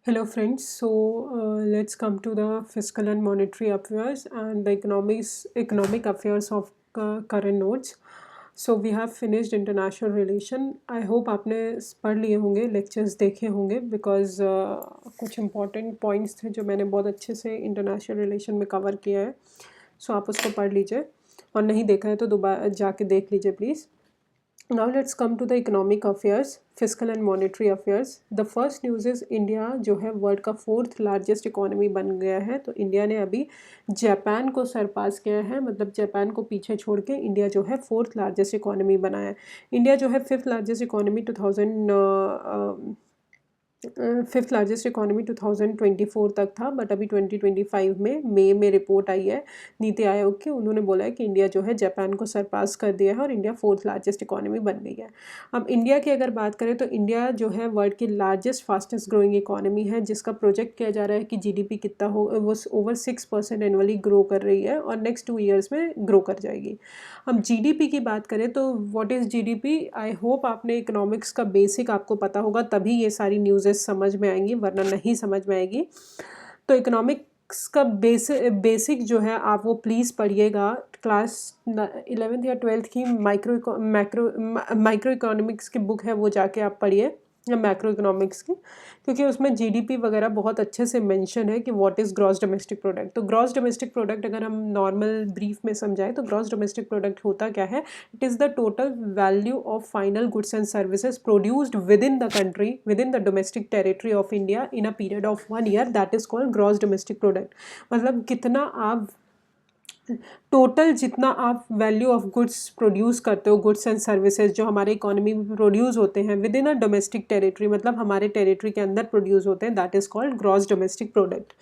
Hello, friends. Let's come to the fiscal and monetary affairs and the economic affairs of current notes. So we have finished international relation. I hope आपने पढ़ लिए होंगे, lectures देखे होंगे because कुछ important points थे जो मैंने बहुत अच्छे से international relation में cover किया है. So आप उसको पढ़ लीजिए और नहीं देखा है तो दोबारा जाके देख लीजिए please. Now let's come to the economic affairs, fiscal and monetary affairs. The first news is India जो है वर्ल्ड का फोर्थ लार्जेस्ट इकोनॉमी बन गया है. तो इंडिया ने अभी जापान को सरपास किया है, मतलब जापान को पीछे छोड़ के इंडिया जो है फोर्थ लार्जेस्ट इकोनॉमी बना है. इंडिया जो है फिफ्थ लार्जेस्ट इकोनॉमी 2024 तक था, बट अभी 2025 में मई में रिपोर्ट आई है नीति आयोग की. उन्होंने बोला है कि इंडिया जो है जापान को सरपास कर दिया है और इंडिया फोर्थ लार्जेस्ट इकोनॉमी बन गई है. अब इंडिया की अगर बात करें तो इंडिया जो है वर्ल्ड की लार्जेस्ट फास्टेस्ट ग्रोइंग इकोनॉमी है, जिसका प्रोजेक्ट किया जा रहा है कि जीडीपी कितना हो, वो ओवर 6% एनुअली ग्रो कर रही है और नेक्स्ट 2 ईयर्स में ग्रो कर जाएगी. अब जीडीपी की बात करें तो what is GDP. I hope आपने इकोनॉमिक्स का बेसिक आपको पता होगा, तभी ये सारी न्यूज़ेस समझ में आएंगी, वरना नहीं समझ में आएगी. तो इकोनॉमिक्स का बेसिक जो है आप वो प्लीज़ पढ़िएगा. क्लास 11th या 12th की माइक्रो इकोनॉमिक्स की बुक है, वो जाके आप पढ़िए, या मैक्रो इकोनॉमिक्स की, क्योंकि उसमें जीडीपी वगैरह बहुत अच्छे से मेंशन है कि what is gross domestic product. तो ग्रॉस डोमेस्टिक प्रोडक्ट अगर हम नॉर्मल ब्रीफ में समझाएं तो ग्रॉस डोमेस्टिक प्रोडक्ट होता क्या है. It is the total value of final goods and services produced with in the country, with in the domestic territory of India in a period of 1 year. That is called gross domestic product. मतलब कितना आप total जितना आप value of goods produce करते हो, goods and services जो हमारे economy में प्रोड्यूस होते हैं with in a domestic territory, मतलब हमारे टेरिटरी के अंदर प्रोड्यूस होते हैं, that is called gross domestic product.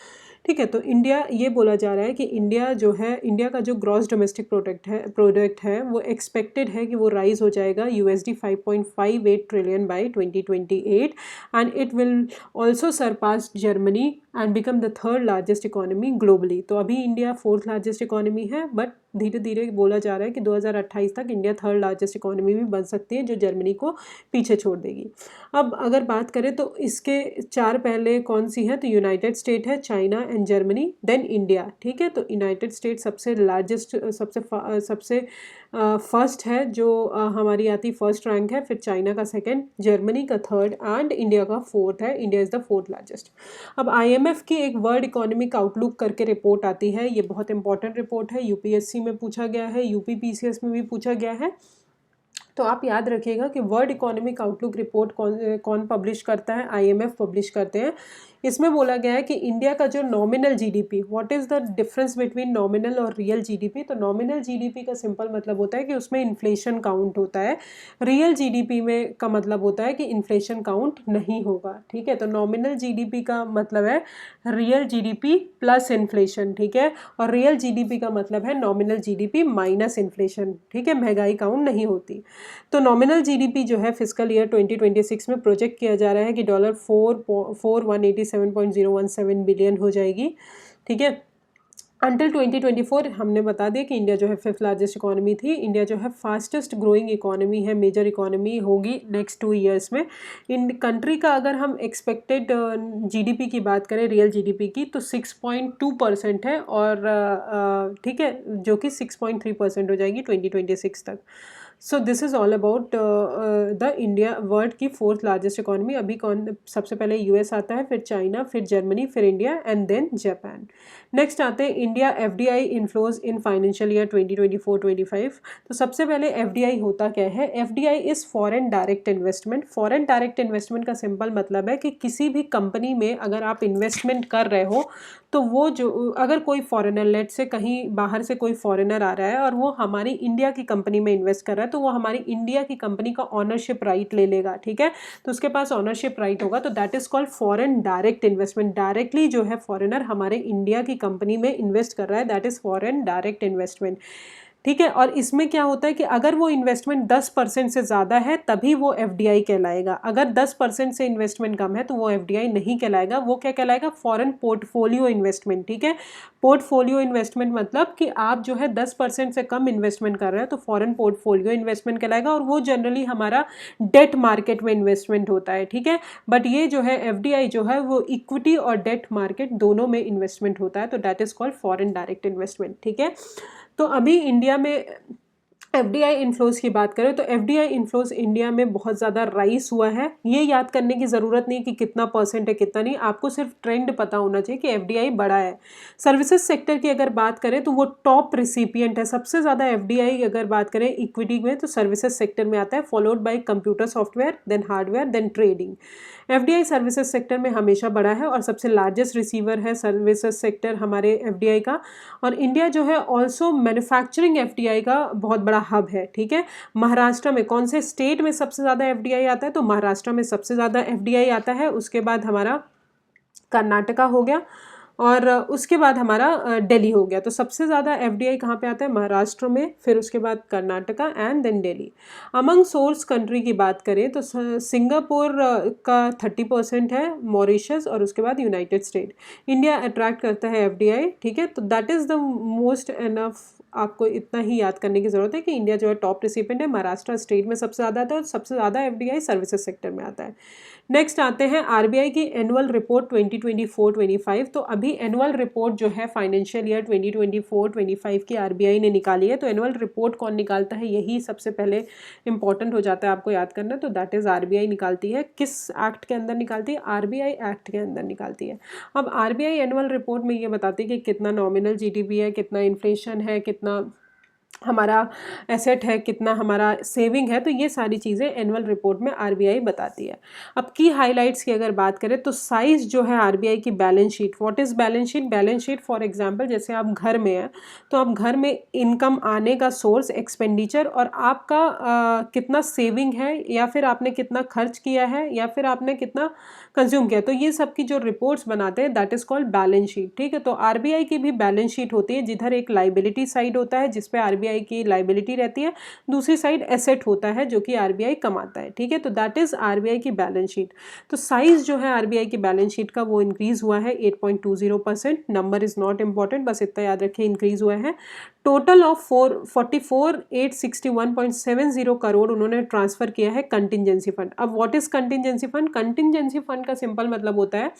ठीक है. तो इंडिया, ये बोला जा रहा है कि इंडिया जो है, इंडिया का जो ग्रॉस डोमेस्टिक प्रोडक्ट है वो एक्सपेक्टेड है कि वो राइज हो जाएगा $5.58 trillion by 2028 and it will also surpass Germany and become the third largest economy globally. तो अभी इंडिया फोर्थ लार्जेस्ट इकोनॉमी है, बट धीरे धीरे बोला जा रहा है कि 2028 तक इंडिया थर्ड लार्जेस्ट इकोनॉमी भी बन सकती है, जो जर्मनी को पीछे छोड़ देगी. अब अगर बात करें तो इसके 4 पहले कौन सी है, तो यूनाइटेड स्टेट है, China and Germany, then India. ठीक है. तो यूनाइटेड स्टेट सबसे लार्जेस्ट, सबसे फर्स्ट है जो हमारी आती फर्स्ट रैंक है, फिर चाइना का सेकंड, जर्मनी का थर्ड एंड इंडिया का फोर्थ है. India is the fourth largest. अब आईएमएफ की एक वर्ल्ड इकोनॉमिक आउटलुक करके रिपोर्ट आती है, ये बहुत इंपॉर्टेंट रिपोर्ट है, यूपीएससी में पूछा गया है, यूपीपीसीएस में भी पूछा गया है. तो आप याद रखिएगा कि वर्ल्ड इकोनॉमिक आउटलुक रिपोर्ट कौन पब्लिश करता है, आईएमएफ पब्लिश करते हैं. इसमें बोला गया है कि इंडिया का जो nominal GDP, what is the difference between nominal और रियल जीडीपी. तो नॉमिनल जीडीपी का सिंपल मतलब होता है कि उसमें इन्फ्लेशन काउंट होता है. रियल जीडीपी में का मतलब होता है कि इन्फ्लेशन काउंट नहीं होगा. ठीक है. तो नॉमिनल जीडीपी का मतलब है रियल जीडीपी प्लस इन्फ्लेशन. ठीक है. और रियल जीडीपी का मतलब है नॉमिनल जीडीपी माइनस इन्फ्लेशन. ठीक है. महंगाई काउंट नहीं होती. तो नॉमिनल जीडीपी जो है फिस्कल ईयर 2026 में प्रोजेक्ट किया जा रहा है कि $187.017 बिलियन हो जाएगी. ठीक है. अंटिल 2024 हमने बता दिया कि इंडिया जो है फिफ्थ लार्जेस्ट इकोनॉमी थी. इंडिया जो है फास्टेस्ट ग्रोइंग इकोनॉमी है, मेजर इकोनॉमी होगी नेक्स्ट 2 ईयर्स में. इन कंट्री का अगर हम एक्सपेक्टेड जीडीपी की बात करें, रियल जीडीपी की, तो 6.2% है, और ठीक है, जो कि 6.3% हो जाएगी 2026 तक. So this is all about the India, world की फोर्थ लार्जेस्ट इकोनॉमी. अभी कौन सबसे पहले यूएस आता है, फिर चाइना, फिर जर्मनी, फिर India and then Japan. Next आते हैं India FDI inflows in financial year 2024-25. तो सबसे पहले एफडीआई होता क्या है. FDI is foreign direct investment. Foreign direct investment का सिंपल मतलब है कि किसी भी कंपनी में अगर आप इन्वेस्टमेंट कर रहे हो, तो वो जो अगर कोई फॉरेनर, लेट से कहीं बाहर से कोई फॉरेनर आ रहा है और वो हमारी इंडिया की कंपनी में इन्वेस्ट कर रहा है, तो वो हमारी इंडिया की कंपनी का ऑनरशिप राइट ले लेगा. ठीक है. तो उसके पास ऑनरशिप राइट होगा, तो that is called foreign direct investment. Directly जो है फॉरेनर हमारे इंडिया की कंपनी में इन्वेस्ट कर रहा है, that is foreign direct investment. ठीक है। और इसमें क्या होता है कि अगर वो इन्वेस्टमेंट 10% से ज़्यादा है तभी वो एफडीआई कहलाएगा, अगर 10% से इन्वेस्टमेंट कम है तो वो एफडीआई नहीं कहलाएगा, वो क्या कहलाएगा, फॉरेन पोर्टफोलियो इन्वेस्टमेंट। ठीक है, पोर्टफोलियो इन्वेस्टमेंट मतलब कि आप जो है 10% से कम इन्वेस्टमेंट कर रहे हैं तो फॉरेन पोर्टफोलियो इन्वेस्टमेंट कहलाएगा, और वो जनरली हमारा डेट मार्केट में इन्वेस्टमेंट होता है। ठीक है, बट ये जो है एफडीआई जो है वो इक्विटी और डेट मार्केट दोनों में इन्वेस्टमेंट होता है, तो that is called foreign direct investment. ठीक है, तो अभी इंडिया में एफडीआई इन्फ्लोज की बात करें तो एफडीआई इन्फ्लोज इंडिया में बहुत ज़्यादा राइज हुआ है। ये याद करने की ज़रूरत नहीं कि कितना परसेंट है कितना नहीं, आपको सिर्फ ट्रेंड पता होना चाहिए कि एफडीआई बढ़ा है। सर्विसेज सेक्टर की अगर बात करें तो वो टॉप रिसिपिएंट है, सबसे ज़्यादा एफडीआई अगर बात करें इक्विटी में तो सर्विसेज सेक्टर में आता है, followed by computer software, then hardware, then trading. FDI services sector में हमेशा बढ़ा है और सबसे लार्जेस्ट रिसीवर है सर्विसेज सेक्टर हमारे एफडीआई का। और इंडिया जो है ऑल्सो मैन्युफैक्चरिंग एफडीआई का बहुत बड़ा हब है। ठीक है, महाराष्ट्र में कौन से स्टेट में सबसे ज़्यादा एफडीआई आता है, तो महाराष्ट्र में सबसे ज़्यादा एफडीआई आता है, उसके बाद हमारा कर्नाटका हो गया और उसके बाद हमारा दिल्ली हो गया। तो सबसे ज़्यादा एफडीआई कहाँ पे आता है, महाराष्ट्र में, फिर उसके बाद Karnataka and then Delhi. Among source country की बात करें तो सिंगापुर का 30% है, मॉरिशस और उसके बाद यूनाइटेड स्टेट। इंडिया अट्रैक्ट करता है एफडीआई। ठीक है, तो that is the most enough, आपको इतना ही याद करने की ज़रूरत है कि इंडिया जो है टॉप रिसिपेंट है, महाराष्ट्र स्टेट में सबसे ज़्यादा आता है और सबसे ज़्यादा एफडीआई सर्विसेज सेक्टर में आता है। नेक्स्ट आते हैं आरबीआई की एनुअल रिपोर्ट 2024-25। तो अभी एनुअल रिपोर्ट जो है फाइनेंशियल ईयर 2024-25 की आरबीआई ने निकाली है। तो एनुअल रिपोर्ट कौन निकालता है, यही सबसे पहले इंपॉर्टेंट हो जाता है आपको याद करना। तो दैट इज़ आरबीआई निकालती है। किस एक्ट के अंदर निकालती है, आरबीआई एक्ट के अंदर निकालती है। अब आरबीआई एनुअल रिपोर्ट में ये बताती है कि कितना नॉमिनल जीडीपी है, कितना इन्फ्लेशन है, कितना हमारा एसेट है, कितना हमारा सेविंग है, तो ये सारी चीज़ें एनुअल रिपोर्ट में आरबीआई बताती है। अब की हाइलाइट्स की अगर बात करें तो साइज़ जो है आरबीआई की balance sheet, what is balance sheet, balance sheet for example जैसे आप घर में हैं तो आप घर में इनकम आने का सोर्स, एक्सपेंडिचर और आपका कितना सेविंग है या फिर आपने कितना खर्च किया है या फिर आपने कितना कंज्यूम किया, तो ये सब की जो रिपोर्ट्स बनाते हैं that is called balance sheet. ठीक है, तो आरबीआई की भी बैलेंस शीट होती है जिधर एक लाइबिलिटी साइड होता है जिसपे आरबीआई की लाइबिलिटी रहती है, दूसरी साइड एसेट होता है जो कि आरबीआई कमाता है। ठीक है, तो दैट इज आरबीआई की बैलेंस शीट। तो साइज जो है आरबीआई की बैलेंस शीट का वो इंक्रीज हुआ है 8.20%। नंबर इज नॉट इंपॉर्टेंट, बस इतना याद रखिए इंक्रीज हुआ है। टोटल ऑफ 44,861.70 करोड़ उन्होंने ट्रांसफर किया है कंटिजेंसी फंड। अब what is contingency fund, contingency fund का सिंपल मतलब होता है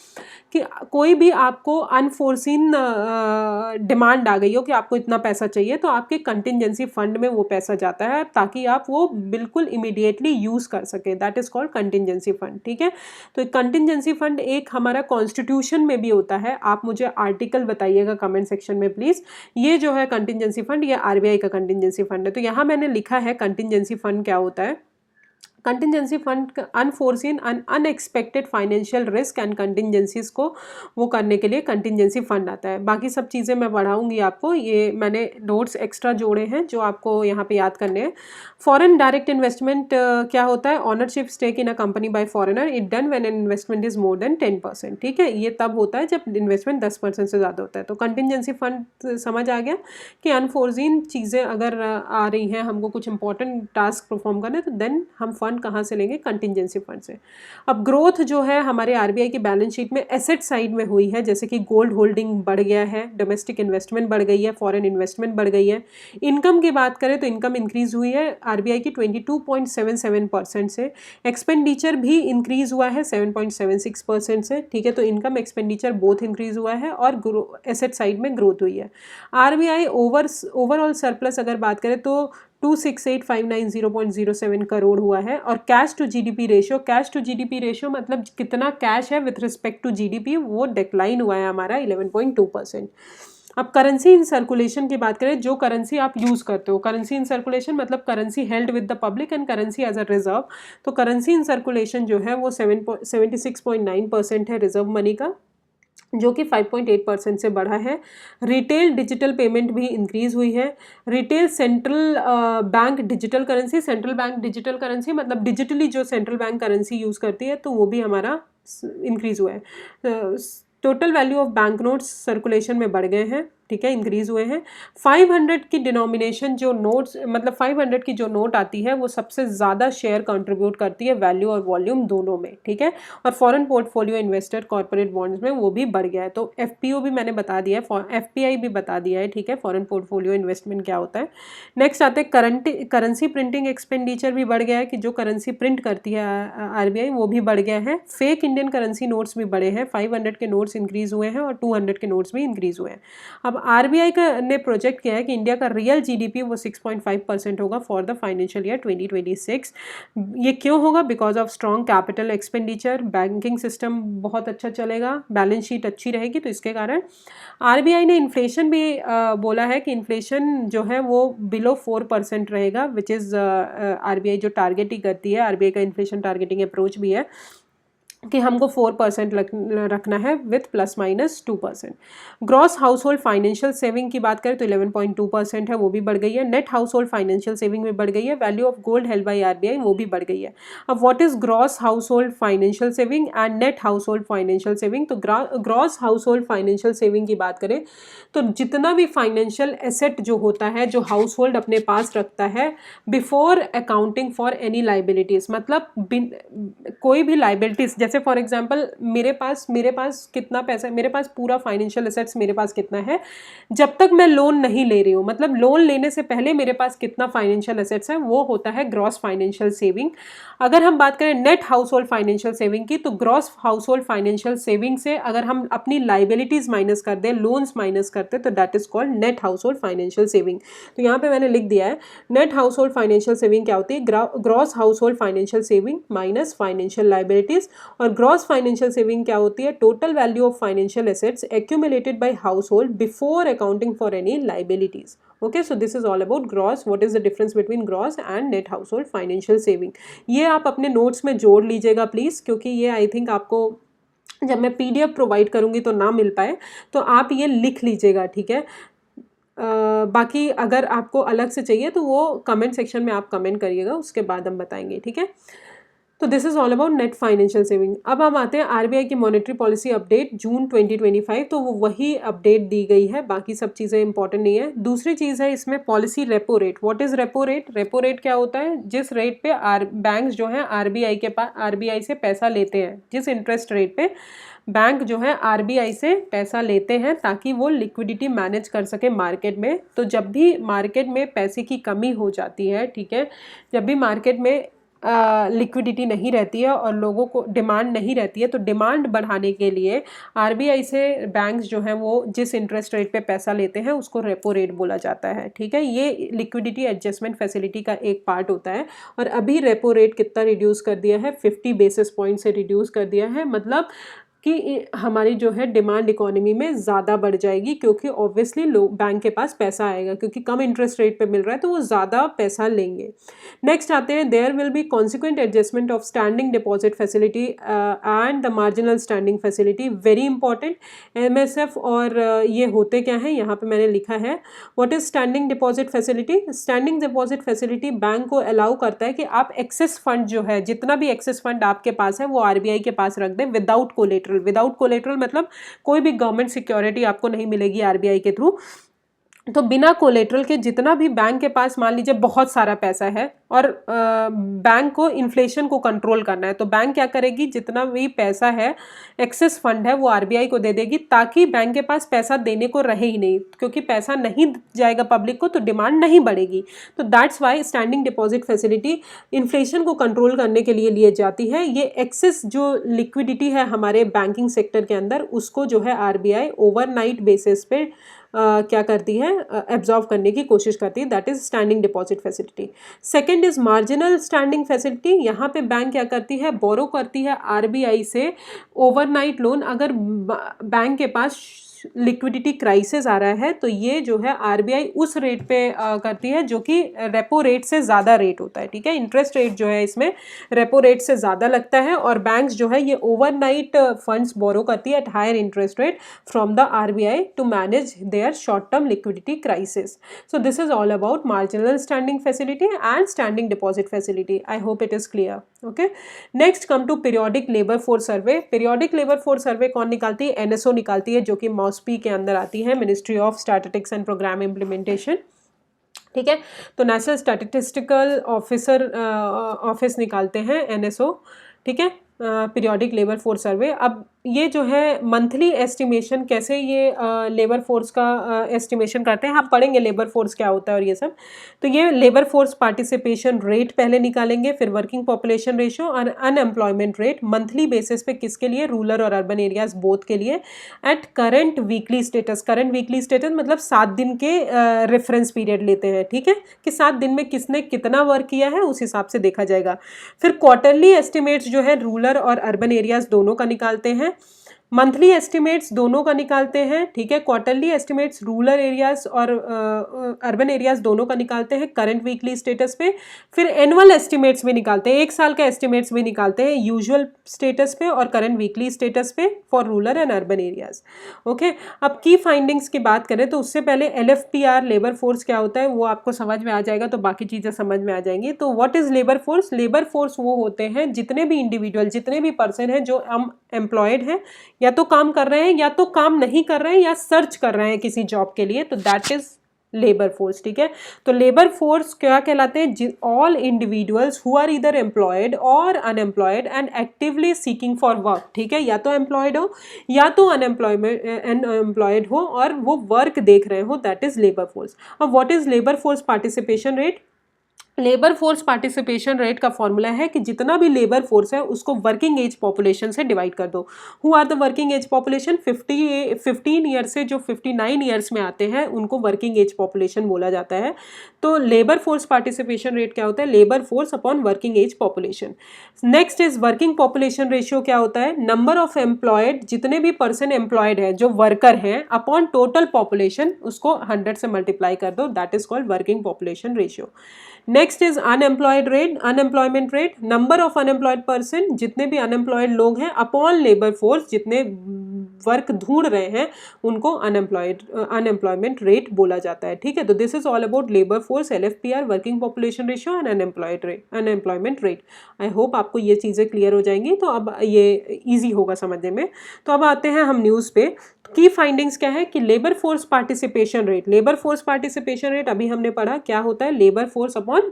कि कोई भी आपको अनफोर्सीन डिमांड आ गई हो कि आपको इतना पैसा चाहिए तो आपके कंटिजेंसी फंड में वो पैसा जाता है ताकि आप वो बिल्कुल इमीडिएटली यूज़ कर सकें, that is called contingency fund. ठीक है, तो कंटिजेंसी फंड एक हमारा कॉन्स्टिट्यूशन में भी होता है, आप मुझे आर्टिकल बताइएगा कमेंट सेक्शन में प्लीज़। ये जो है कंटिजेंसी फंड, ये आरबीआई का कंटिजेंसी फंड है। तो यहाँ मैंने लिखा है कंटिजेंसी फंड क्या होता है। Contingency fund unforeseen unexpected financial risk and contingencies को वो करने के लिए कंटिजेंसी फंड आता है। बाकी सब चीज़ें मैं बढ़ाऊंगी आपको, ये मैंने नोट्स एक्स्ट्रा जोड़े हैं जो आपको यहाँ पे याद करने हैं। फॉरेन डायरेक्ट इन्वेस्टमेंट क्या होता है, ownership stake in a company by foreigner, it done when an investment is more than 10%। ठीक है, ये तब होता है जब इन्वेस्टमेंट 10% से ज़्यादा होता है। तो कंटिजेंसी फंड समझ आ गया कि अनफोर्सीन चीज़ें अगर आ रही हैं, हमको कुछ इंपॉर्टेंट टास्क परफॉर्म करने, तो देन हम फंड कहाँ से लेंगे, कंटिजेंसी फंड से। अब ग्रोथ जो है हमारे आरबीआई की बैलेंस शीट में एसेट साइड में हुई है, जैसे कि गोल्ड होल्डिंग बढ़ गया है, डोमेस्टिक इन्वेस्टमेंट बढ़ गई है, फॉरेन इन्वेस्टमेंट बढ़ गई है। इनकम की बात करें तो इनकम इंक्रीज हुई है आरबीआई की 22.77% से। एक्सपेंडिचर भी इंक्रीज हुआ है 7.76% से। ठीक है, तो इनकम एक्सपेंडिचर बोथ इंक्रीज हुआ है और एसेट साइड में ग्रोथ हुई है। आरबीआई ओवरऑल सरप्लस अगर बात करें तो 268,590.07 करोड़ हुआ है। और cash to GDP ratio, cash to GDP ratio मतलब कितना कैश है विथ रिस्पेक्ट टू जीडीपी, वो डिक्लाइन हुआ है हमारा 11.2%। अब करेंसी इन सर्कुलेशन की बात करें, जो करेंसी आप यूज़ करते हो, करेंसी इन सर्कुलेशन मतलब currency held with the public and currency as a reserve. तो करेंसी इन सर्कुलेशन जो है वो 76.9% है रिजर्व मनी का, जो कि 5.8% से बढ़ा है। रिटेल डिजिटल पेमेंट भी इंक्रीज हुई है। Retail central bank digital currency, central bank digital currency मतलब डिजिटली जो सेंट्रल बैंक करेंसी यूज़ करती है, तो वो भी हमारा इंक्रीज हुआ है। Total value of bank notes circulation में बढ़ गए हैं। ठीक है, इंक्रीज हुए हैं। 500 की डिनोमिनेशन जो नोट्स, मतलब 500 की जो नोट आती है वो सबसे ज़्यादा शेयर कंट्रीब्यूट करती है वैल्यू और वॉल्यूम दोनों में, ठीक है। और foreign portfolio investor corporate bonds में वो भी बढ़ गया है। तो एफपीओ भी मैंने बता दिया है, एफपीआई भी बता दिया है, ठीक है, फॉरेन पोर्टफोलियो इन्वेस्टमेंट क्या होता है। नेक्स्ट आते हैं करेंसी प्रिंटिंग एक्सपेंडिचर भी बढ़ गया है, कि जो करेंसी प्रिंट करती है आरबीआई वो भी बढ़ गया है। फेक इंडियन करेंसी नोट्स भी बढ़े हैं, 500 के नोट्स इंक्रीज हुए हैं और 200 के नोट्स भी इंक्रीज हुए हैं। अब आरबीआई ने प्रोजेक्ट किया है कि इंडिया का रियल जीडीपी वो 6.5% होगा फॉर द फाइनेंशियल ईयर 2026। ये क्यों होगा? Because of strong capital expenditure, banking system बहुत अच्छा चलेगा, बैलेंस शीट अच्छी रहेगी, तो इसके कारण आरबीआई ने इन्फ्लेशन भी बोला है कि इन्फ्लेशन जो है वो बिलो 4% रहेगा, विच इज़ आरबीआई जो टारगेट ही करती है, आरबीआई का इन्फ्लेशन टारगेटिंग अप्रोच भी है कि हमको 4% रखना है with ±2%। Gross household financial saving की बात करें तो 11.2% है, वो भी बढ़ गई है। Net household financial saving भी बढ़ गई है। Value of gold held by RBI वो भी बढ़ गई है। अब what is gross household financial saving and net household financial saving? तो gross household financial saving की बात करें तो जितना भी फाइनेंशियल एसेट जो होता है, जो हाउस होल्ड अपने पास रखता है before accounting for any liabilities, मतलब कोई भी लाइबिलिटीज, जैसे फॉर एग्जांपल मेरे पास कितना पैसा है, मेरे पास पूरा फाइनेंशियल एसेट्स मेरे पास कितना है जब तक मैं लोन नहीं ले रही हूँ, मतलब लोन लेने से पहले मेरे पास कितना फाइनेंशियल एसेट्स है, वो होता है ग्रॉस फाइनेंशियल सेविंग। अगर हम बात करें net household financial saving की, तो gross household financial saving से अगर हम अपनी लाइबिलिटीज माइनस कर दें, लोन्स माइनस करते, तो that is called net household financial saving. तो यहाँ पे मैंने लिख दिया है net household financial saving क्या होती है? Gross household financial saving minus financial liabilities. और ग्रॉस फाइनेंशियल सेविंग क्या होती है? Total value of financial assets accumulated by household before accounting for any liabilities. Okay, so this is all about gross. What is the difference between gross and net household financial saving? ये आप अपने notes में जोड़ लीजिएगा please, क्योंकि ये I think आपको जब मैं PDF प्रोवाइड करूँगी तो ना मिल पाए, तो आप ये लिख लीजिएगा, ठीक है। बाकी अगर आपको अलग से चाहिए तो वो कमेंट सेक्शन में आप कमेंट करिएगा, उसके बाद हम बताएंगे, ठीक है। तो this is all about net financial saving. अब हम आते हैं आरबीआई की मॉनेटरी पॉलिसी अपडेट जून 2025, तो वो वही अपडेट दी गई है, बाकी सब चीज़ें इंपॉर्टेंट नहीं है। दूसरी चीज़ है इसमें policy repo rate. What is repo rate? Repo rate क्या होता है? जिस रेट पे बैंक्स जो है आरबीआई से पैसा लेते हैं, जिस इंटरेस्ट रेट पे बैंक जो है आरबीआई से पैसा लेते हैं ताकि वो लिक्विडिटी मैनेज कर सके मार्केट में। तो जब भी मार्केट में पैसे की कमी हो जाती है, ठीक है, जब भी मार्केट में लिक्विडिटी नहीं रहती है और लोगों को डिमांड नहीं रहती है, तो डिमांड बढ़ाने के लिए आरबीआई से बैंक्स जो हैं वो जिस इंटरेस्ट रेट पे पैसा लेते हैं उसको रेपो रेट बोला जाता है, ठीक है। ये लिक्विडिटी एडजस्टमेंट फैसिलिटी का एक पार्ट होता है। और अभी रेपो रेट कितना रिड्यूस कर दिया है? 50 बेसिस पॉइंट से रिड्यूस कर दिया है, मतलब कि हमारी जो है डिमांड इकोनॉमी में ज़्यादा बढ़ जाएगी, क्योंकि ऑब्वियसली लोग बैंक के पास पैसा आएगा, क्योंकि कम इंटरेस्ट रेट पे मिल रहा है तो वो ज़्यादा पैसा लेंगे। नेक्स्ट आते हैं there will be consequent adjustment of standing deposit facility and the marginal standing facility. Very important. MSF और ये होते क्या हैं, यहाँ पे मैंने लिखा है what is standing deposit facility. Standing deposit facility bank को अलाउ करता है कि आप एक्सेस फंड जो है, जितना भी एक्सेस फंड आपके पास है वो आरबीआई के पास रख दें विदाउट कोलेटरल। विदाउट कोलेटरल मतलब कोई भी गवर्नमेंट सिक्योरिटी आपको नहीं मिलेगी आरबीआई के थ्रू। तो बिना कोलेटरल के जितना भी बैंक के पास मान लीजिए बहुत सारा पैसा है और बैंक को इन्फ्लेशन को कंट्रोल करना है, तो बैंक क्या करेगी, जितना भी पैसा है एक्सेस फंड है वो आरबीआई को दे देगी, ताकि बैंक के पास पैसा देने को रहे ही नहीं, क्योंकि पैसा नहीं जाएगा पब्लिक को तो डिमांड नहीं बढ़ेगी। तो that's why standing deposit facility inflation को कंट्रोल करने के लिए लिए जाती है। ये एक्सेस जो लिक्विडिटी है हमारे बैंकिंग सेक्टर के अंदर, उसको जो है आरबीआई ओवरनाइट बेसिस पे क्या करती है, एब्जॉर्व करने की कोशिश करती है। That is standing deposit facility. Second is marginal standing facility. यहाँ पे बैंक क्या करती है, बोरो करती है आरबीआई से ओवरनाइट लोन। अगर बैंक के पास लिक्विडिटी क्राइसिस आ रहा है तो ये जो है आरबीआई उस रेट पे करती है जो कि रेपो रेट से ज़्यादा रेट होता है, ठीक है। इंटरेस्ट रेट जो है इसमें रेपो रेट से ज़्यादा लगता है और बैंक्स जो है ये ओवरनाइट फंड्स बोरो करती है at higher interest rate from the RBI to manage their short term liquidity crisis. So this is all about marginal standing facility and standing deposit facility. I hope it is clear. Okay, next come to periodic labour force survey. Periodic labour force survey कौन निकालती है? NSO निकालती है, जो कि मॉस्पी के अंदर आती है, ministry of statistics and programme implementation, ठीक है। तो नेशनल स्टैटिस्टिकल ऑफिस निकालते हैं NSO, ठीक है, पीरियोडिक लेबर फोर्स सर्वे। अब ये जो है मंथली एस्टिमेशन, कैसे ये लेबर फोर्स का एस्टिमेशन करते हैं, हम पढ़ेंगे लेबर फोर्स क्या होता है और ये सब। तो ये लेबर फोर्स पार्टिसिपेशन रेट पहले निकालेंगे, फिर वर्किंग पॉपुलेशन रेशियो और अनएम्प्लॉयमेंट रेट मंथली बेसिस पे, किसके लिए, रूरल और अर्बन एरियाज बोथ के लिए, at current weekly status. Current weekly status मतलब 7 दिन के रेफरेंस पीरियड लेते हैं, ठीक है, कि 7 दिन में किसने कितना वर्क किया है उस हिसाब से देखा जाएगा। फिर क्वार्टरली एस्टिमेट्स जो है रूरल और अर्बन एरियाज दोनों का निकालते हैं, मंथली एस्टिमेट्स दोनों का निकालते हैं, ठीक है। क्वार्टरली एस्टिमेट्स रूरल एरियाज और अर्बन एरियाज दोनों का निकालते हैं करंट वीकली स्टेटस पे। फिर एनुअल एस्टिमेट्स भी निकालते हैं, एक साल का एस्टिमेट्स भी निकालते हैं यूजुअल स्टेटस पे और करंट वीकली स्टेटस पे for rural and urban areas, okay. अब की फाइंडिंग्स की बात करें तो उससे पहले LFPR लेबर फोर्स क्या होता है वो आपको समझ में आ जाएगा, तो बाकी चीज़ें समझ में आ जाएंगी। तो what is labour force? Labour force वो होते हैं जितने भी इंडिविजुअल, जितने भी पर्सन हैं जो एम्प्लॉयड हैं, या तो काम कर रहे हैं या तो काम नहीं कर रहे हैं या सर्च कर रहे हैं किसी जॉब के लिए, तो दैट इज लेबर फोर्स, ठीक है। तो लेबर फोर्स क्या कहलाते हैं? ऑल इंडिविजुअल्स हु आर इधर एम्प्लॉयड और unemployed and actively seeking for work, ठीक है, या तो एम्प्लॉयड हो या तो अनएम्प्लॉयड हो और वो वर्क देख रहे हो, दैट इज लेबर फोर्स। अब what is labour force participation rate? Labour force participation rate का फॉर्मूला है कि जितना भी लेबर फोर्स है उसको वर्किंग एज पॉपुलेशन से डिवाइड कर दो। Who are the working age population? 15 year से जो 59 ईयर्स में आते हैं उनको वर्किंग एज पॉपुलेशन बोला जाता है। तो लेबर फोर्स पार्टिसिपेशन रेट क्या होता है? Labour force upon working age population. Next is working population ratio क्या होता है? नंबर ऑफ एम्प्लॉयड, जितने भी पर्सन एम्प्लॉयड है जो वर्कर हैं, अपॉन टोटल पॉपुलेशन, उसको 100 से मल्टीप्लाई कर दो, that is called working population ratio. Next is unemployed rate, unemployment rate, number of unemployed person, जितने भी अनएम्प्लॉयड लोग हैं, अपॉन लेबर फोर्स, जितने वर्क ढूंढ रहे हैं उनको अनएम्प्लॉयमेंट रेट बोला जाता है, ठीक है। तो this is all about labour force, LFPR, working population ratio and unemployment rate. I hope आपको ये चीज़ें क्लियर हो जाएंगी, तो अब ये ईजी होगा समझने में। तो अब आते हैं हम न्यूज़ पे। की फाइंडिंग्स क्या है कि labour force participation rate, labour force participation rate अभी हमने पढ़ा क्या होता है, labour force upon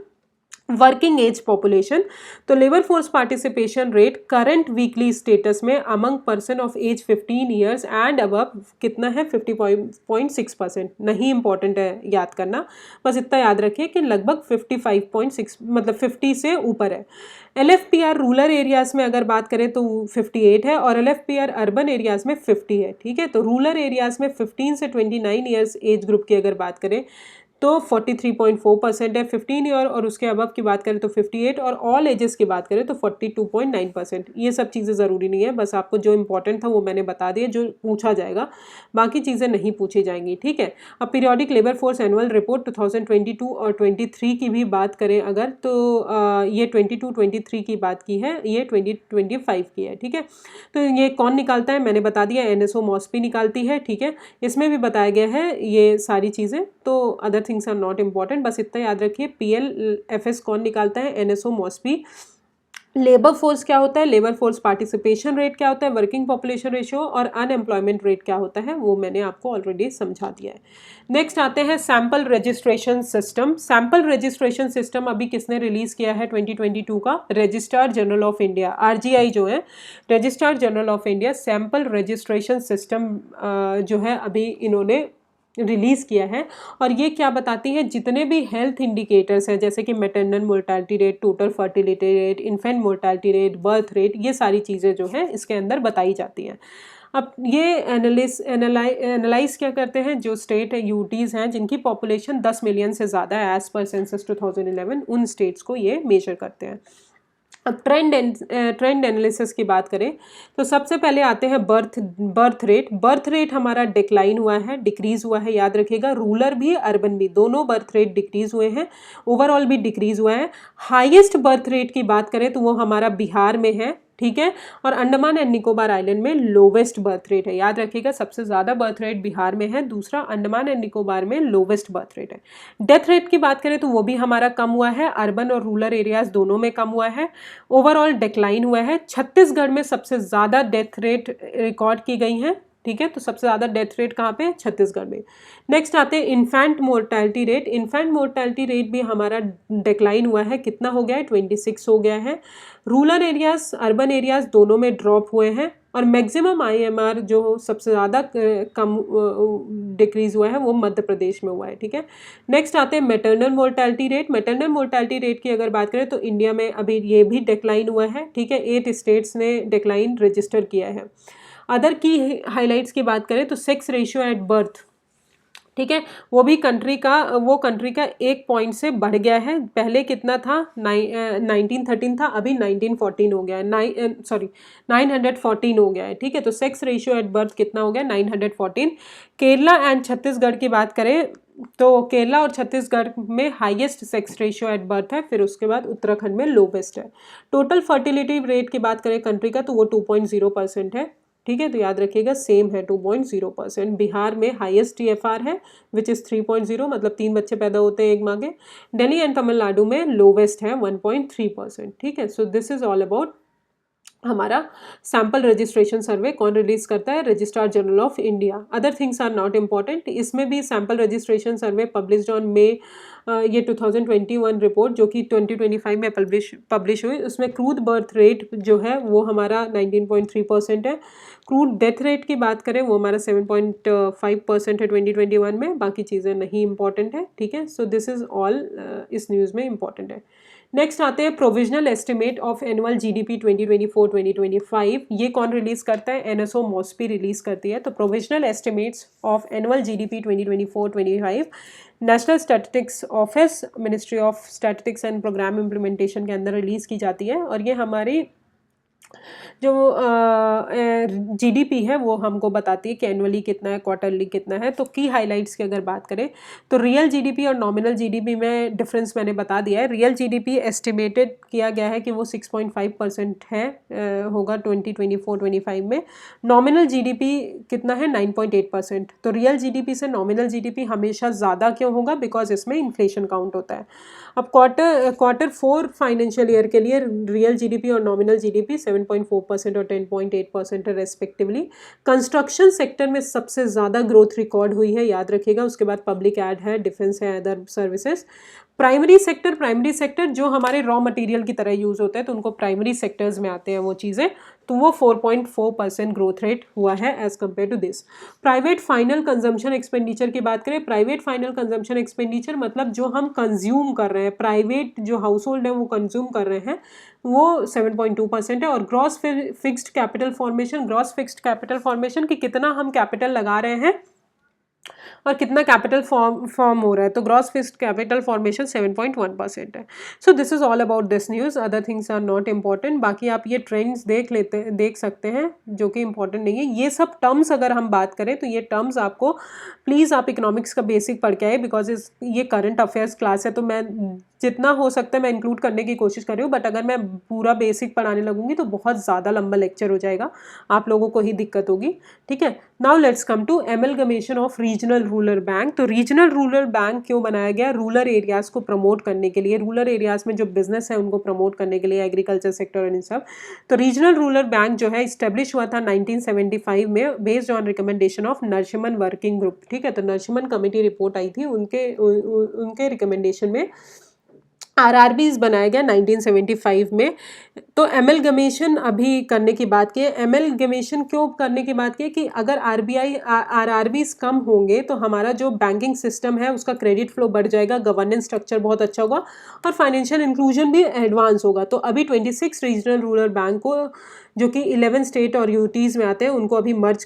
working age population. तो labour force participation rate current weekly status में among person of age 15 years and above कितना है? 50.6%। नहीं इंपॉर्टेंट है याद करना, बस इतना याद रखिए कि लगभग 55.6 मतलब 50 से ऊपर है। LFPR रूरल एरियाज में अगर बात करें तो 58 है और LFPR अर्बन एरियाज में 50 है, ठीक है। तो रूरल एरियाज में 15 से 29 ईयर्स एज ग्रुप की अगर बात करें तो 43.4% है 15 ईयर, और उसके अबव की बात करें तो 58, और ऑल एजेस की बात करें तो 42.9%। ये सब चीज़ें ज़रूरी नहीं है, बस आपको जो इंपॉर्टेंट था वो मैंने बता दिया, जो पूछा जाएगा, बाकी चीज़ें नहीं पूछी जाएंगी, ठीक है। अब periodic labour force annual report 2022 और 23 की भी बात करें अगर, तो ये 22-23 की बात की है, ये 2025 की है, ठीक है। तो ये कौन निकालता है मैंने बता दिया, NSO मॉस्पी निकालती है, ठीक है। इसमें भी बताया गया है ये सारी चीज़ें, तो other things are not important, बस इतना याद रखिए। PLFS कौन निकालता है? NSO मॉस्पी। लेबर फोर्स क्या होता है? लेबर फोर्स पार्टिसिपेशन रेट क्या होता है? वर्किंग पॉपुलेशन रेशियो, और अनएम्प्लॉयमेंट रेट क्या होता है वो मैंने आपको ऑलरेडी समझा दिया है। नेक्स्ट आते हैं sample registration system. Sample registration system अभी किसने रिलीज किया है? 2022 का registrar general of India, RGI जो है, registrar general of India sample registration system जो है अभी इन्होंने रिलीज़ किया है। और ये क्या बताती है? जितने भी हेल्थ इंडिकेटर्स हैं जैसे कि maternal mortality rate, total fertility rate, infant mortality rate, birth rate, ये सारी चीज़ें जो हैं इसके अंदर बताई जाती हैं। अब ये एनालाइज क्या करते हैं? जो स्टेट यूटीज़ हैं जिनकी पॉपुलेशन 10 मिलियन से ज़्यादा है एज पर सेंसस 2011, उन स्टेट्स को ये मेजर करते हैं। अब ट्रेंड एनालिसिस की बात करें तो सबसे पहले आते हैं बर्थ रेट। बर्थ रेट हमारा डिक्लाइन हुआ है, डिक्रीज़ हुआ है, याद रखिएगा। रूरल भी अर्बन भी दोनों बर्थ रेट डिक्रीज़ हुए हैं, ओवरऑल भी डिक्रीज़ हुआ है। हाईएस्ट बर्थ रेट की बात करें तो वो हमारा बिहार में है, ठीक है, और अंडमान एंड निकोबार आइलैंड में लोवेस्ट बर्थ रेट है, याद रखिएगा। सबसे ज़्यादा बर्थ रेट बिहार में है, दूसरा अंडमान एंड निकोबार में लोवेस्ट बर्थ रेट है। डेथ रेट की बात करें तो वो भी हमारा कम हुआ है, अर्बन और रूरल एरियाज दोनों में कम हुआ है, ओवरऑल डिक्लाइन हुआ है। छत्तीसगढ़ में सबसे ज़्यादा डेथ रेट रिकॉर्ड की गई हैं, ठीक है। तो सबसे ज़्यादा डेथ रेट कहाँ पे है? छत्तीसगढ़ में। नेक्स्ट आते हैं infant mortality rate. Infant mortality rate भी हमारा डिक्लाइन हुआ है, कितना हो गया है? 26 हो गया है। रूरल एरियाज अर्बन एरियाज दोनों में ड्रॉप हुए हैं और मैक्सिमम IMR जो सबसे ज़्यादा कम डिक्रीज़ हुआ है वो मध्य प्रदेश में हुआ है, ठीक है। नेक्स्ट आते हैं maternal mortality rate. Maternal mortality rate की अगर बात करें तो इंडिया में अभी ये भी डिक्लाइन हुआ है, ठीक है। 8 स्टेट्स ने डिक्लाइन रजिस्टर किया है। अदर की हाइलाइट्स की बात करें तो सेक्स रेशियो एट बर्थ, ठीक है, वो कंट्री का 1 पॉइंट से बढ़ गया है। पहले कितना था? 1913 था, अभी 1914 हो गया है। 914 हो गया है, ठीक है। तो सेक्स रेशियो एट बर्थ कितना हो गया? 914। केरला एंड छत्तीसगढ़ की बात करें तो केरला और छत्तीसगढ़ में highest sex ratio at birth है, फिर उसके बाद उत्तराखंड में लोवेस्ट है। टोटल फर्टिलिटी रेट की बात करें कंट्री का तो वो 2.0% है, ठीक है। तो याद रखिएगा सेम है 2.0%। बिहार में हाईएस्ट TFR है विच इज़ 3.0, मतलब 3 बच्चे पैदा होते हैं एक माँ के। दिल्ली एंड तमिलनाडु में लोवेस्ट है 1.3%, ठीक है। So this is all about हमारा सैम्पल रजिस्ट्रेशन सर्वे। कौन रिलीज करता है? Registrar general of India. Other things are not important. इसमें भी sample registration survey published on May, ये 2021 रिपोर्ट जो कि 2025 में पब्लिश हुई, उसमें क्रूड बर्थ रेट जो है वो हमारा 19.3% है। क्रूड डेथ रेट की बात करें वो हमारा 7.5% है 2021 में। बाकी चीज़ें नहीं इंपॉर्टेंट है, ठीक है। सो दिस इज़ ऑल इस न्यूज़ में इंपॉर्टेंट है। नेक्स्ट आते हैं provisional estimate of annual GDP 2024-2025। ये कौन रिलीज करता है? NSO मॉस्पी रिलीज करती है। तो provisional estimates of annual GDP 2024-25 national statistics office, ministry of statistics and programme implementation के अंदर रिलीज की जाती है और ये हमारी जो GDP है वो हमको बताती है कि एनुअली कितना है, क्वार्टरली कितना है। तो की हाइलाइट्स की अगर बात करें तो रियल GDP और नॉमिनल GDP में डिफरेंस मैंने बता दिया है। रियल GDP एस्टिमेटेड किया गया है कि वो 6.5% है होगा 2024-25 में। नॉमिनल GDP कितना है? 9.8%। तो रियल GDP से नॉमिनल GDP हमेशा ज़्यादा क्यों होगा? बिकॉज इसमें इन्फ्लेशन काउंट होता है। अब क्वार्टर 4 फाइनेंशियल ईयर के लिए रियल GDP और नॉमिनल GDP 7.4% और 10.8% है रेस्पेक्टिवली। कंस्ट्रक्शन सेक्टर में सबसे ज़्यादा ग्रोथ रिकॉर्ड हुई है, याद रखिएगा। उसके बाद पब्लिक एड है, डिफेंस है, अदर सर्विसेज। प्राइमरी सेक्टर जो हमारे रॉ मटेरियल की तरह यूज़ होते हैं तो उनको प्राइमरी सेक्टर्स में आते हैं वो चीज़ें, तो वो 4.4% ग्रोथ रेट हुआ है as compared to this. Private final consumption expenditure की बात करें, प्राइवेट फाइनल कंजम्पशन एक्सपेंडिचर मतलब जो हम कंज्यूम कर रहे हैं, प्राइवेट जो हाउस होल्ड है वो कंज्यूम कर रहे हैं, वो 7.2% है। और ग्रॉस फिक्स्ड कैपिटल फॉर्मेशन कि कितना हम कैपिटल लगा रहे हैं और कितना कैपिटल फॉर्म हो रहा है, तो ग्रॉस फिक्स्ड कैपिटल फॉर्मेशन 7.1% है। So this is all about this news. Other things are not important. बाकी आप ये ट्रेंड्स देख सकते हैं जो कि इंपॉर्टेंट नहीं है। ये सब टर्म्स अगर हम बात करें तो ये टर्म्स आपको प्लीज़ आप इकोनॉमिक्स का बेसिक पढ़ के आए, बिकॉज ये करंट अफेयर्स क्लास है तो मैं जितना हो सकता है मैं इंक्लूड करने की कोशिश कर रही हूँ, बट अगर मैं पूरा बेसिक पढ़ाने लगूंगी तो बहुत ज़्यादा लंबा लेक्चर हो जाएगा, आप लोगों को ही दिक्कत होगी, ठीक है। Now let's come to amalgamation of regional rural bank. तो रीजनल रूरल बैंक क्यों बनाया गया? रूरल एरियाज़ को प्रमोट करने के लिए, रूरल एरियाज़ में जो बिजनेस है उनको प्रमोट करने के लिए, एग्रीकल्चर सेक्टर और इन सब। तो रीजनल रूरल बैंक जो है इस्टेब्लिश हुआ था 1975 में based on recommendation of Narasimhan working group, ठीक है। तो नरसिम्हन कमेटी रिपोर्ट आई थी, उनके रिकमेंडेशन में RRBs बनाया गया 1975 में। तो एमलगमेशन अभी करने की बात की है। एमलगमेशन क्यों करने की बात की है कि अगर RRBs कम होंगे तो हमारा जो बैंकिंग सिस्टम है उसका क्रेडिट फ्लो बढ़ जाएगा, गवर्नेंस स्ट्रक्चर बहुत अच्छा होगा और फाइनेंशियल इंक्लूजन भी एडवांस होगा। तो अभी 26 रीजनल रूरल बैंक को जो कि 11 स्टेट और यूटीज़ में आते हैं उनको अभी मर्ज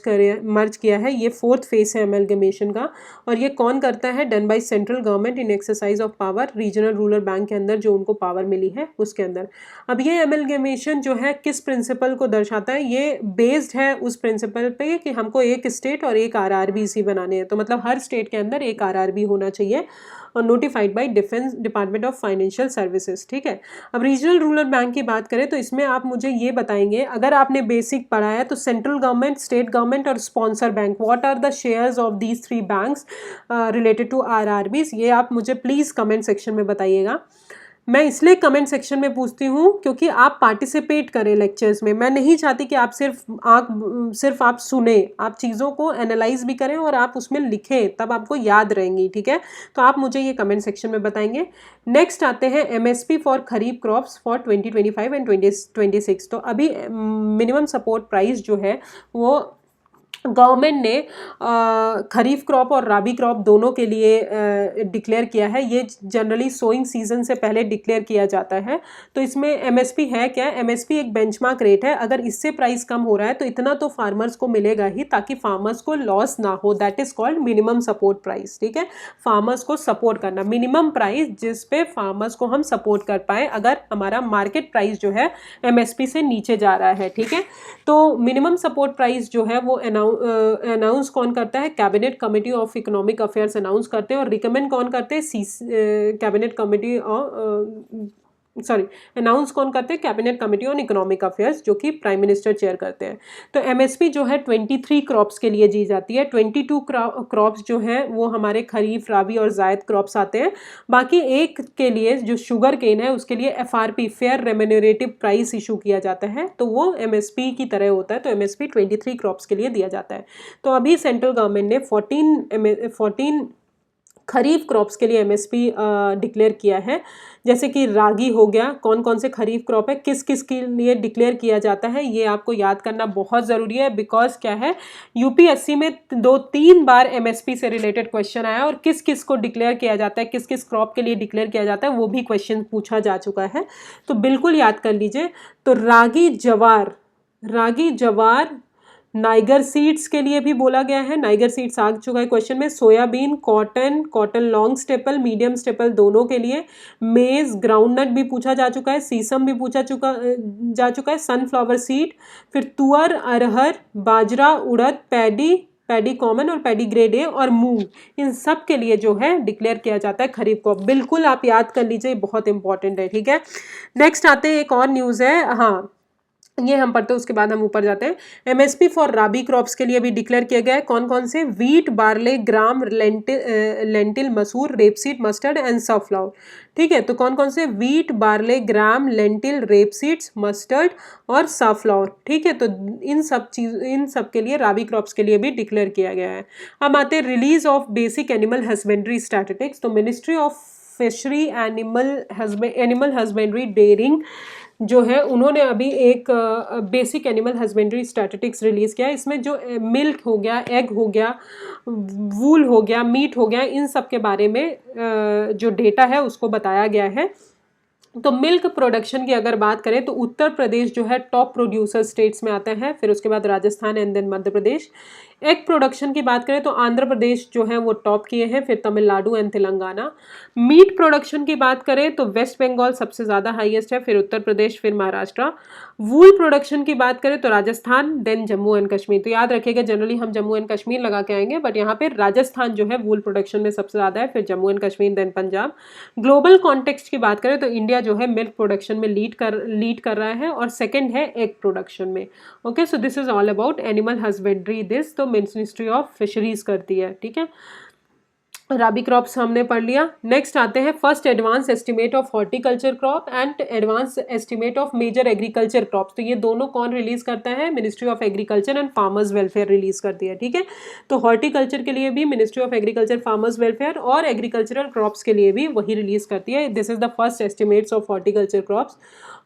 किया है। ये 4th फेज है एमलगमेशन का और ये कौन करता है? Done by central government in exercise of power. Regional rural bank के अंदर जो उनको पावर मिली है उसके अंदर। अब ये एमलगमेशन जो है किस प्रिंसिपल को दर्शाता है? ये बेस्ड है उस प्रिंसिपल पे कि हमको एक स्टेट और एक RRBs ही बनाने हैं। तो मतलब हर स्टेट के अंदर एक RRB होना चाहिए और notified by defence department of financial services, ठीक है। अब रीजनल रूरल बैंक की बात करें तो इसमें आप मुझे ये बताएंगे, अगर आपने बेसिक पढ़ा है तो सेंट्रल गवर्नमेंट, स्टेट गवर्नमेंट और sponsor bank, what are the shares of these 3 banks related to RRBs, ये आप मुझे प्लीज़ कमेंट सेक्शन में बताइएगा। मैं इसलिए कमेंट सेक्शन में पूछती हूँ क्योंकि आप पार्टिसिपेट करें लेक्चर्स में। मैं नहीं चाहती कि आप सिर्फ आप सुने, आप चीज़ों को एनालाइज भी करें और आप उसमें लिखें, तब आपको याद रहेंगी। ठीक है, तो आप मुझे ये कमेंट सेक्शन में बताएंगे। नेक्स्ट आते हैं MSP for kharif crops for 2025 and 2026। तो अभी मिनिमम सपोर्ट प्राइस जो है वो गवर्नमेंट ने खरीफ क्रॉप और राबी क्रॉप दोनों के लिए डिक्लेयर किया है। ये जनरली सोइंग सीजन से पहले डिक्लेयर किया जाता है। तो इसमें एमएसपी है क्या? एमएसपी एक बेंचमार्क रेट है। अगर इससे प्राइस कम हो रहा है तो इतना तो फार्मर्स को मिलेगा ही, ताकि फार्मर्स को लॉस ना हो। That is called minimum support price. ठीक है, फार्मर्स को सपोर्ट करना, मिनिमम प्राइस जिस पे फार्मर्स को हम सपोर्ट कर पाए अगर हमारा मार्केट प्राइस जो है एमएसपी से नीचे जा रहा है। ठीक है, तो मिनिमम सपोर्ट प्राइस जो है वो अनाउंस कौन करता है? Cabinet committee of economic affairs announce करते हैं। और रिकमेंड कौन करते हैं? कैबिनेट कमेटी अनाउंस कौन करते हैं? Cabinet committee on economic affairs, जो कि प्राइम मिनिस्टर चेयर करते हैं। तो एमएसपी जो है 23 क्रॉप्स के लिए दी जाती है। 22 क्रॉप्स जो है वो हमारे खरीफ, राबी और जायद क्रॉप्स आते हैं। बाकी एक के लिए जो शुगर केन है उसके लिए FRP, fair remunerative price issue किया जाता है, तो वो एमएसपी की तरह होता है। तो एमएसपी 23 क्रॉप्स के लिए दिया जाता है। तो अभी सेंट्रल गवर्नमेंट ने 14 खरीफ क्रॉप्स के लिए एमएसपी डिक्लेयर किया है। जैसे कि रागी हो गया, कौन कौन से खरीफ क्रॉप है, किस किस के लिए डिक्लेयर किया जाता है, ये आपको याद करना बहुत ज़रूरी है। बिकॉज क्या है, यूपीएससी में 2-3 बार एमएसपी से रिलेटेड क्वेश्चन आया और किस किस को डिक्लेयर किया जाता है, किस किस क्रॉप के लिए डिक्लेयर किया जाता है, वो भी क्वेश्चन पूछा जा चुका है। तो बिल्कुल याद कर लीजिए। तो रागी जवार नाइगर सीड्स के लिए भी बोला गया है। नाइगर सीड्स आ चुका है क्वेश्चन में। Soybean, cotton long staple, medium staple दोनों के लिए। मेज, ग्राउंडनट भी पूछा जा चुका है। सीसम भी पूछा जा चुका है। सनफ्लावर सीड, फिर तुअर, अरहर, बाजरा, उड़द, पैडी कॉमन और पैडी ग्रेड ए और मूंग, इन सब के लिए जो है डिक्लेयर किया जाता है खरीफ को। बिल्कुल आप याद कर लीजिए, बहुत इंपॉर्टेंट है। ठीक है, नेक्स्ट आते हैं, एक और न्यूज़ है। हाँ, ये हम पढ़ते हैं, उसके बाद हम ऊपर जाते हैं। एमएसपी फॉर राबी क्रॉप्स के लिए भी डिक्लेयर किया गया है। कौन कौन से? वीट, बार्ले, ग्राम, लेंटिल, मसूर, रेपसीड, मस्टर्ड एंड सनफ्लावर। ठीक है, तो कौन कौन से? वीट, बार्ले, ग्राम, लेंटिल, रेपसीड्स, मस्टर्ड और सनफ्लावर। ठीक है, तो इन सब के लिए, राबी क्रॉप्स के लिए भी डिक्लेयर किया गया है। अब आते हैं release of basic animal husbandry statistics. तो ministry of fishery, animal husbandry, dairying जो है, उन्होंने अभी एक basic animal husbandry statistics release किया है। इसमें जो मिल्क हो गया, एग हो गया, वूल हो गया, मीट हो गया, इन सब के बारे में जो डेटा है उसको बताया गया है। तो मिल्क प्रोडक्शन की अगर बात करें तो उत्तर प्रदेश जो है टॉप प्रोड्यूसर स्टेट्स में आता है, फिर उसके बाद Rajasthan and then Madhya Pradesh. Egg production की बात करें तो आंध्र प्रदेश जो है वो टॉप किए हैं, फिर Tamil Nadu and Telangana. Meat production की बात करें तो वेस्ट बंगाल सबसे ज़्यादा हाईएस्ट है, फिर उत्तर प्रदेश, फिर महाराष्ट्र। वूल प्रोडक्शन की बात करें तो राजस्थान, देन जम्मू एंड कश्मीर। तो याद रखिएगा, जनरली हम जम्मू एंड कश्मीर लगा के आएंगे, बट यहाँ पे राजस्थान जो है वूल प्रोडक्शन में सबसे ज़्यादा है, फिर Jammu and Kashmir, then Punjab. Global context की बात करें तो इंडिया जो है मिल्क प्रोडक्शन में लीड कर रहा है और सेकंड है एग प्रोडक्शन में। Okay, so this is all about animal husbandry. This तो मिनिस्ट्री ऑफ फिशरीज करती है। ठीक है, राबी क्रॉप्स हमने पढ़ लिया। नेक्स्ट आते हैं first advance estimate of horticulture crop and advance estimate of major agriculture crops. तो ये दोनों कौन रिलीज करता है? Ministry of agriculture and farmers welfare release करती है। ठीक है, तो हॉर्टिकल्चर के लिए भी ministry of agriculture, farmers welfare, और एग्रीकल्चरल क्रॉप्स के लिए भी वही रिलीज करती है। This is the first estimates of horticulture crops.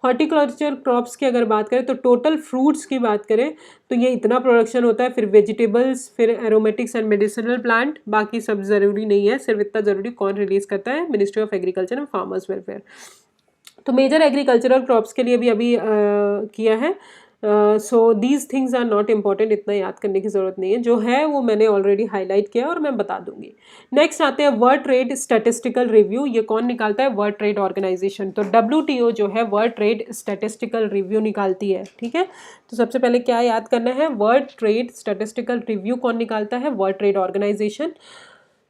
Horticulture crops की अगर बात करें तो टोटल फ्रूट्स की बात करें तो ये इतना प्रोडक्शन होता है, फिर वेजिटेबल्स, फिर एरोमेटिक्स एंड मेडिसिनल प्लांट, बाकी सब ज़रूरी नहीं है, सिर्फ इतना ज़रूरी कौन रिलीज़ करता है? Ministry of agriculture and farmers welfare. तो मेजर एग्रीकल्चरल क्रॉप्स के लिए भी अभी किया है। So these things are not important, इतना याद करने की ज़रूरत नहीं है, जो है वो मैंने ऑलरेडी हाईलाइट किया और मैं बता दूंगी। नेक्स्ट आते हैं वर्ल्ड ट्रेड स्टैटिस्टिकल रिव्यू। ये कौन निकालता है? World trade organisation. तो WTO जो है वर्ल्ड ट्रेड स्टैटिस्टिकल रिव्यू निकालती है। ठीक है, तो सबसे पहले क्या याद करना है? वर्ल्ड ट्रेड स्टैटिस्टिकल रिव्यू कौन निकालता है? World trade organisation.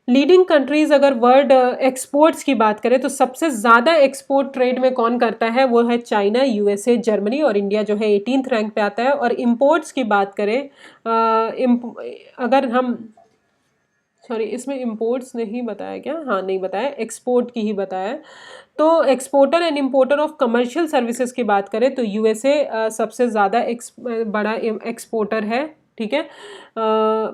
Leading countries, अगर वर्ल्ड एक्सपोर्ट्स की बात करें तो सबसे ज़्यादा एक्सपोर्ट ट्रेड में कौन करता है? वो है चाइना, USA, जर्मनी, और इंडिया जो है 18th रैंक पे आता है। और इम्पोर्ट्स की बात करें, अगर हम सॉरी, इसमें इम्पोर्ट्स नहीं बताया क्या? हाँ, नहीं बताया, एक्सपोर्ट की ही बताया। तो exporter and importer of commercial services की बात करें तो यूएसए सबसे ज़्यादा बड़ा एक्सपोर्टर है, ठीक है।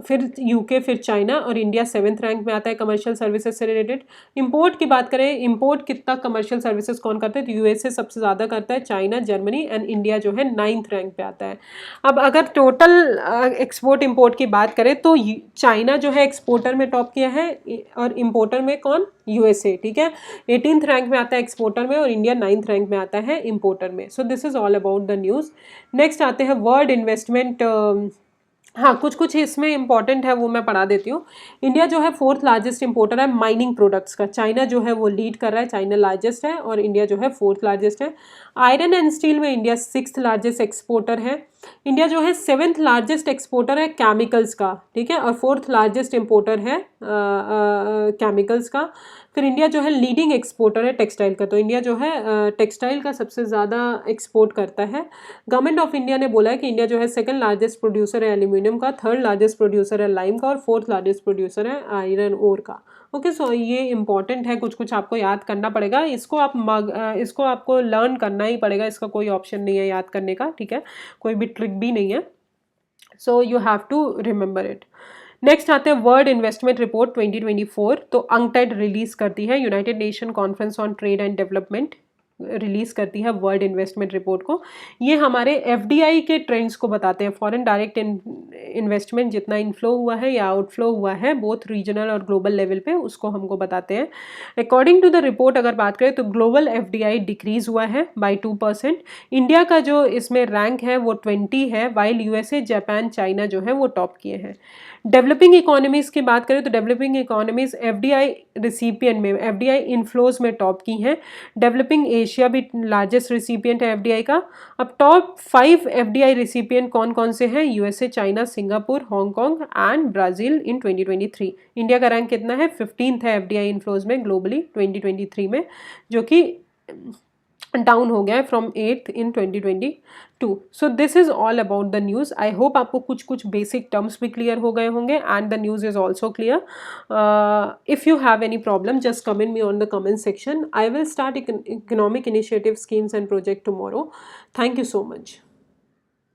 फिर यूके, फिर चाइना, और इंडिया 7th रैंक में आता है कमर्शियल सर्विसेज से रिलेटेड। इंपोर्ट की बात करें, इंपोर्ट कितना कमर्शियल सर्विसेज कौन करता है, तो यूएसए सबसे ज़्यादा करता है, चाइना, जर्मनी, एंड इंडिया जो है 9th रैंक पे आता है। अब अगर टोटल एक्सपोर्ट इंपोर्ट की बात करें तो चाइना जो है एक्सपोर्टर में टॉप किया है, और इंपोर्टर में कौन? यूएसए, ठीक है। 18th रैंक में आता है एक्सपोर्टर में, और इंडिया 9th रैंक में आता है इंपोर्टर में। सो this is all about the news. Next आते हैं वर्ल्ड इन्वेस्टमेंट। हाँ, कुछ कुछ इसमें इंपॉर्टेंट है, वो मैं पढ़ा देती हूँ। इंडिया जो है 4th लार्जेस्ट इंपोर्टर है माइनिंग प्रोडक्ट्स का। चाइना जो है वो लीड कर रहा है, चाइना लार्जेस्ट है, और इंडिया जो है 4th लार्जेस्ट है। आयरन एंड स्टील में इंडिया 6th लार्जेस्ट एक्सपोर्टर है। इंडिया जो है 7th लार्जेस्ट एक्सपोर्टर है केमिकल्स का, ठीक है, और 4th लार्जेस्ट इंपोर्टर है केमिकल्स का। फिर इंडिया जो है लीडिंग एक्सपोर्टर है टेक्सटाइल का, तो इंडिया जो है टेक्सटाइल का सबसे ज़्यादा एक्सपोर्ट करता है। गवर्नमेंट ऑफ इंडिया ने बोला है कि इंडिया जो है 2nd लार्जेस्ट प्रोड्यूसर है एल्यूमिनियम का, 3rd लार्जेस्ट प्रोड्यूसर है लाइम का, और 4th लार्जेस्ट प्रोड्यूसर है आयरन ओर का। ओके, सो ये इंपॉर्टेंट है, कुछ कुछ आपको याद करना पड़ेगा, इसको आपको लर्न करना ही पड़ेगा, इसका कोई ऑप्शन नहीं है याद करने का, ठीक है, कोई भी ट्रिक भी नहीं है। So you have to remember it. Next आते हैं वर्ल्ड इन्वेस्टमेंट रिपोर्ट 2024। तो अंकटैड रिलीज करती है, United nation conference on trade and development release करती है वर्ल्ड इन्वेस्टमेंट रिपोर्ट को। ये हमारे एफडीआई के ट्रेंड्स को बताते हैं, फॉरेन डायरेक्ट इन्वेस्टमेंट जितना इनफ्लो हुआ है या आउटफ्लो हुआ है बोथ रीजनल और ग्लोबल लेवल पे, उसको हमको बताते हैं। अकॉर्डिंग टू द रिपोर्ट अगर बात करें तो ग्लोबल एफडीआई डिक्रीज हुआ है बाय 2%। इंडिया का जो इसमें रैंक है वो 20 है, वाइल यूएसए, जापान, चाइना जो है वो टॉप किए हैं। डेवलपिंग इकोनॉमीज़ की बात करें तो डेवलपिंग इकोनॉमीज़ एफडीआई रिसिपिएंट में, एफडीआई इनफ्लोज में टॉप की हैं। डेवलपिंग एशिया भी लार्जेस्ट रिसिपिएंट है एफडीआई का। अब टॉप 5 एफडीआई रिसिपिएंट कौन कौन से हैं? USA, China, Singapore, Hong Kong and Brazil in 2023। India का रैंक कितना है? 15th है एफडीआई इनफ्लोज में ग्लोबली 2023 में, जो कि डाउन हो गया है from 8th in 2022। So this is all about the news. I hope आपको कुछ कुछ बेसिक टर्म्स भी क्लियर हो गए होंगे and the news is also clear. If you have any problem just comment me on the comment section. I will start economic initiative schemes and project tomorrow. Thank you so much.